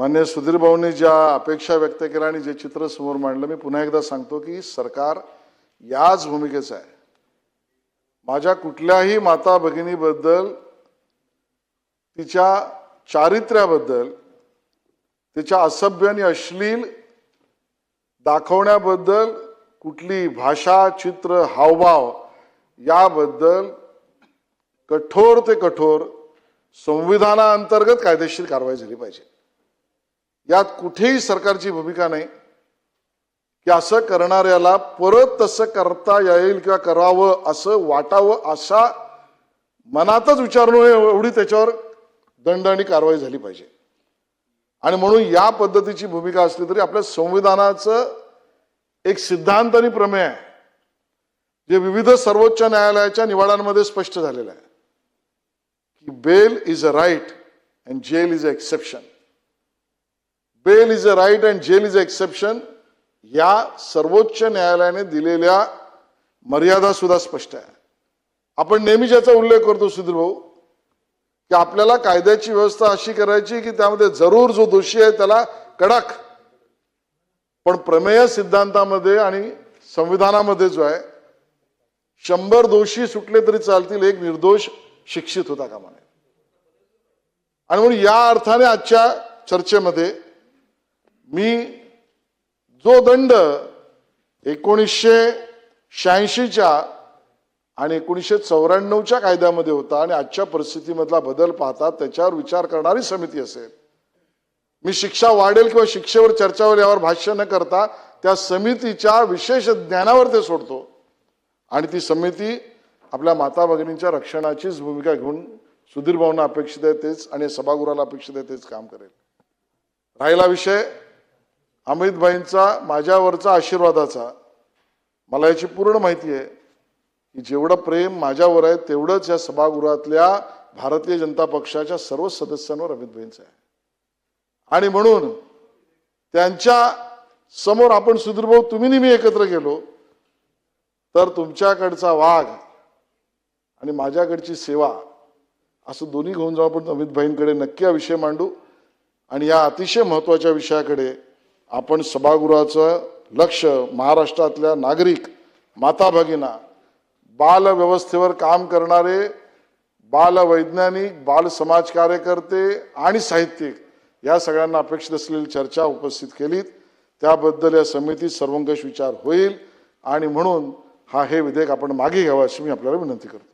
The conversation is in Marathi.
मान्य सुधीर भाऊंनी ज्या अपेक्षा व्यक्त केल्या आणि जे चित्र समोर मांडलं, मी पुन्हा एकदा सांगतो की सरकार याच भूमिकेचं आहे. माझ्या कुठल्याही माता भगिनीबद्दल, तिच्या चारित्र्याबद्दल, तिच्या असभ्य आणि अश्लील दाखवण्याबद्दल कुठली भाषा, चित्र, हावभाव याबद्दल कठोर ते कठोर संविधानाअंतर्गत कायदेशीर कारवाई झाली पाहिजे. यात कुठेही सरकारची भूमिका नाही की असं करणाऱ्याला परत तसं करता येईल किंवा करावं असं वाटावं अशा मनातच विचार नये एवढी त्याच्यावर दंड आणि कारवाई झाली पाहिजे. आणि म्हणून या पद्धतीची भूमिका असली तरी आपल्या संविधानाचं एक सिद्धांत आणि प्रमेय आहे, जे विविध सर्वोच्च न्यायालयाच्या निवाड्यांमध्ये स्पष्ट झालेलं आहे की bail is a right and jail is a exception. Bail is a right and jail is a exception या सर्वोच्च न्यायालयाने दिलेल्या मर्यादा सुद्धा स्पष्ट आहे. आपण नेहमी ज्याचा उल्लेख करतो सुधीर भाऊ, की आपल्याला कायद्याची व्यवस्था अशी करायची की त्यामध्ये जरूर जो दोषी आहे त्याला कडक, पण प्रमेय सिद्धांतामध्ये आणि संविधानामध्ये जो आहे 100 दोषी सुटले तरी चालतील, एक निर्दोष शिक्षित होता कामा नये. आणि म्हणून या अर्थाने आजच्या चर्चेमध्ये मी जो दंड 1986च्या आणि 1994च्या कायद्यामध्ये होता आणि आजच्या परिस्थितीमधला बदल पाहता त्याच्यावर विचार करणारी समिती असेल, मी शिक्षा वाढेल किंवा शिक्षेवर चर्चा होईल यावर भाष्य न करता त्या समितीच्या विशेष ज्ञानावर ते सोडतो आणि ती समिती आपल्या माता भगिनींच्या रक्षणाचीच भूमिका घेऊन सुधीर भाऊंना अपेक्षित आहे तेच आणि सभागृहाला अपेक्षित आहे तेच काम करेल. राहिला विषय अमित भाईंचा माझ्यावरचा आशीर्वादाचा, मला याची पूर्ण माहिती आहे की जेवढं प्रेम माझ्यावर आहे तेवढंच या सभागृहातल्या भारतीय जनता पक्षाच्या सर्व सदस्यांवर अमित भाईंचं आहे. आणि म्हणून त्यांच्या समोर आपण सुधीर भाऊ तुम्ही मी एकत्र गेलो तर तुमच्याकडचा वाघ आणि माझ्याकडची सेवा असं दोन्ही घेऊन जाऊ आपण अमित भाईंकडे नक्की हा विषय मांडू आणि या अतिशय महत्त्वाच्या विषयाकडे आपण सभागृहाचं लक्ष महाराष्ट्रातल्या नागरिक, माता भगिना, बाल व्यवस्थेवर काम करणारे बाल वैज्ञानिक, बाल समाज कार्यकर्ते आणि साहित्यिक या सगळ्यांना अपेक्षित असलेली चर्चा उपस्थित केलीत. त्याबद्दल या समितीत सर्वंकष विचार होईल आणि म्हणून हे विधेयक आपण मागे घ्यावं अशी मी आपल्याला विनंती करतो.